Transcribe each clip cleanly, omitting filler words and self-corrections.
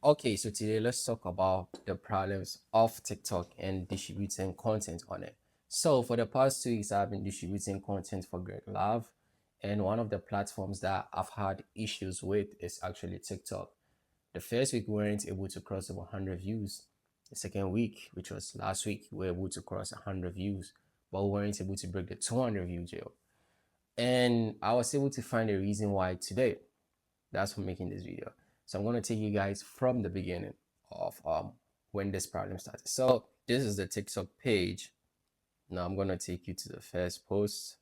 Okay, so today let's talk about the problems of TikTok and distributing content on it. So for the past 2 weeks, I've been distributing content for Greg Love, and one of the platforms that I've had issues with is actually TikTok. The first week we weren't able to cross over 100 views. The second week, which was last week, we were able to cross 100 views, but we weren't able to break the 200 view jail. And I was able to find a reason why today. That's for making this video. So I'm going to take you guys from the beginning of when this problem started. So this is the TikTok page. Now I'm going to take you to the first post.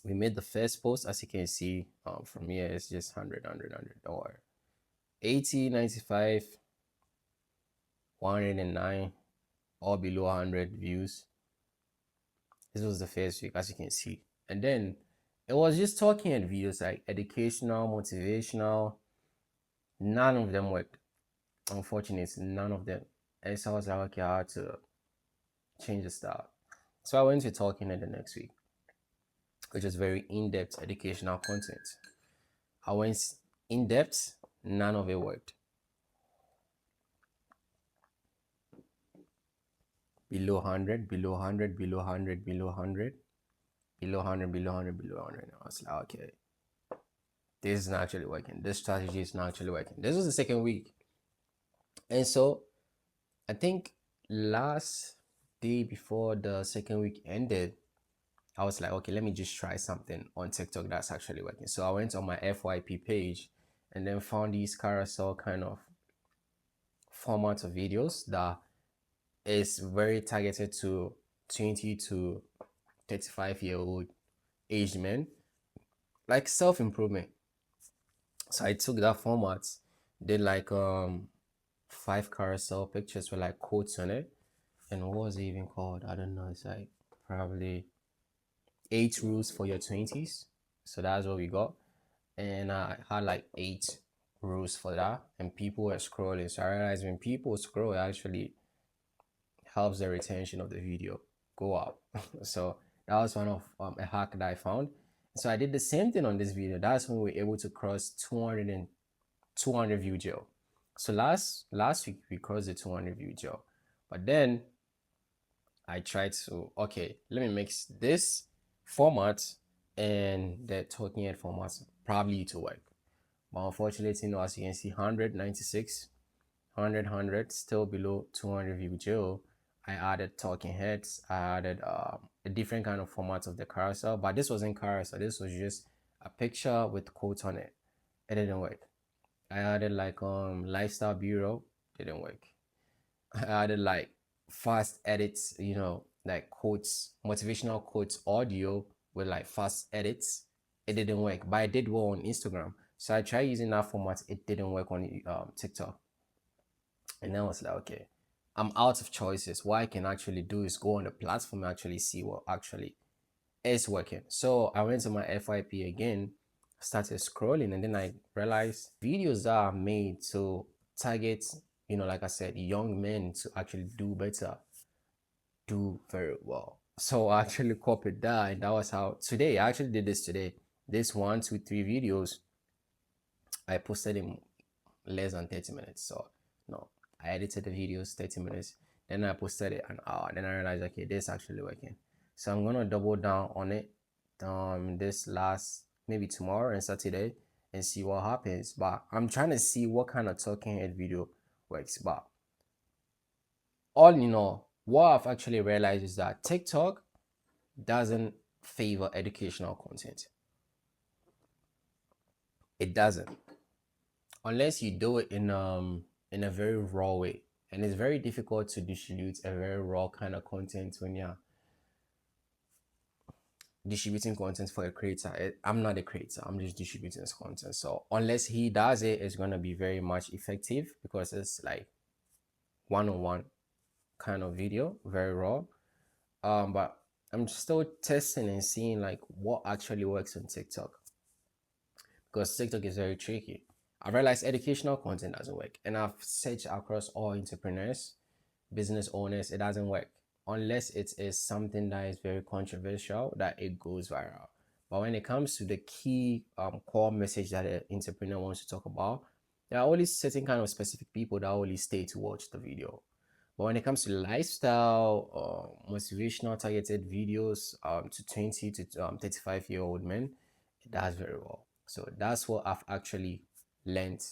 We made the first post, as you can see from here. It's just 100 don't worry. 80, 95, 109, all below 100 views. This was the first week, as you can see. And then it was just talking and videos like educational, motivational. None of them worked. Unfortunately, none of them. And so I was like, okay, I had to change the style. So I went to Talking Head the next week, which is very in-depth educational content. I went in depth, none of it worked. Below 100, below 100, below 100, below 100, below 100, below 100, below 100. I was like, okay, this is not actually working. This strategy is not actually working. This was the second week. And so I think last day before the second week ended, I was like, okay, let me just try something on TikTok that's actually working. So I went on my FYP page and then found these carousel kind of format of videos that is very targeted to 20 to 35-year-old aged men, like self-improvement. So I took that format, did like 5 carousel pictures with like quotes on it. And what was it even called? I don't know. It's like probably 8 rules for your 20s. So that's what we got. And I had like 8 rules for that. And people were scrolling. So I realized when people scroll, it actually helps the retention of the video go up. So that was one of a hack that I found. So I did the same thing on this video. That's when we were able to cross 200 view jail. So last week we crossed the 200 view jail. But then I tried to, okay, let me mix this format and the Talking Head format probably to work. But unfortunately, as you can see, 196, 100, still below 200 view jail. I added Talking Heads. I added a different kind of format of the carousel, but this wasn't carousel. This was just a picture with quotes on it. It didn't work. I added like lifestyle bureau. Didn't work. I added like fast edits, like quotes, motivational quotes audio with like fast edits. It didn't work, but I did well on Instagram. So I tried using that format. It didn't work on TikTok. And then I was like, okay, I'm out of choices. What I can actually do is go on the platform and actually see what actually is working. So I went to my FYP again, started scrolling, and then I realized videos that are made to target, like I said, young men to actually do better, do very well. So I actually copied that, and that was how today I actually did this today. This 1, 2, 3 videos I posted in less than 30 minutes. So no, I edited the videos 30 minutes, then I posted it an hour. Then I realized, okay, this is actually working. So I'm gonna double down on it this last maybe tomorrow and Saturday and see what happens. But I'm trying to see what kind of Talking Head video works. But all in all, what I've actually realized is that TikTok doesn't favor educational content. It doesn't, unless you do it in a very raw way. And it's very difficult to distribute a very raw kind of content when you're distributing content for a creator. I'm not a creator, I'm just distributing this content. So unless he does it, it's going to be very much effective because it's like one-on-one kind of video, very raw. But I'm still testing and seeing like what actually works on TikTok, because TikTok is very tricky. I realized educational content doesn't work, and I've searched across all entrepreneurs, business owners. It doesn't work unless it is something that is very controversial that it goes viral. But when it comes to the key core message that an entrepreneur wants to talk about, there are only certain kind of specific people that only stay to watch the video. But when it comes to lifestyle, motivational targeted videos to 20 to 35-year-old men, it does very well. So that's what I've actually learned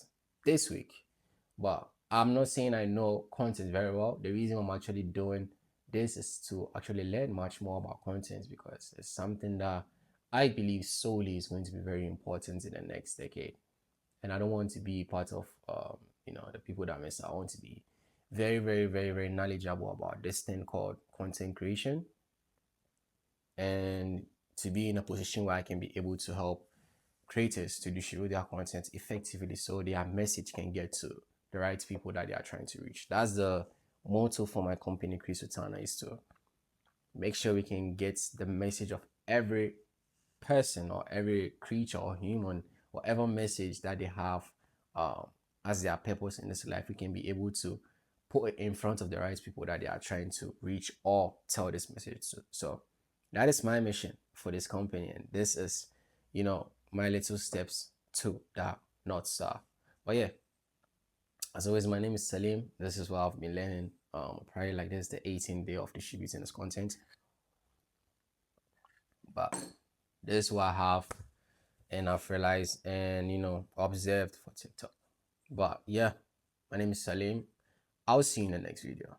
this week. But I'm not saying I know content very well. The reason I'm actually doing this is to actually learn much more about content, because it's something that I believe solely is going to be very important in the next decade. And I don't want to be part of the people that miss out. I want to be very, very, very, very knowledgeable about this thing called content creation, and to be in a position where I can be able to help creators to distribute their content effectively so their message can get to the right people that they are trying to reach. That's the motto for my company, Chris Utana, is to make sure we can get the message of every person or every creature or human, whatever message that they have as their purpose in this life, we can be able to put it in front of the right people that they are trying to reach or tell this message to. So that is my mission for this company, and this is, my little steps to that North Star. But yeah, as always, my name is Salim. This is what I've been learning. Probably like this, the 18th day of distributing this content. But this is what I have, and I've realized and observed for TikTok. But yeah, my name is Salim. I'll see you in the next video.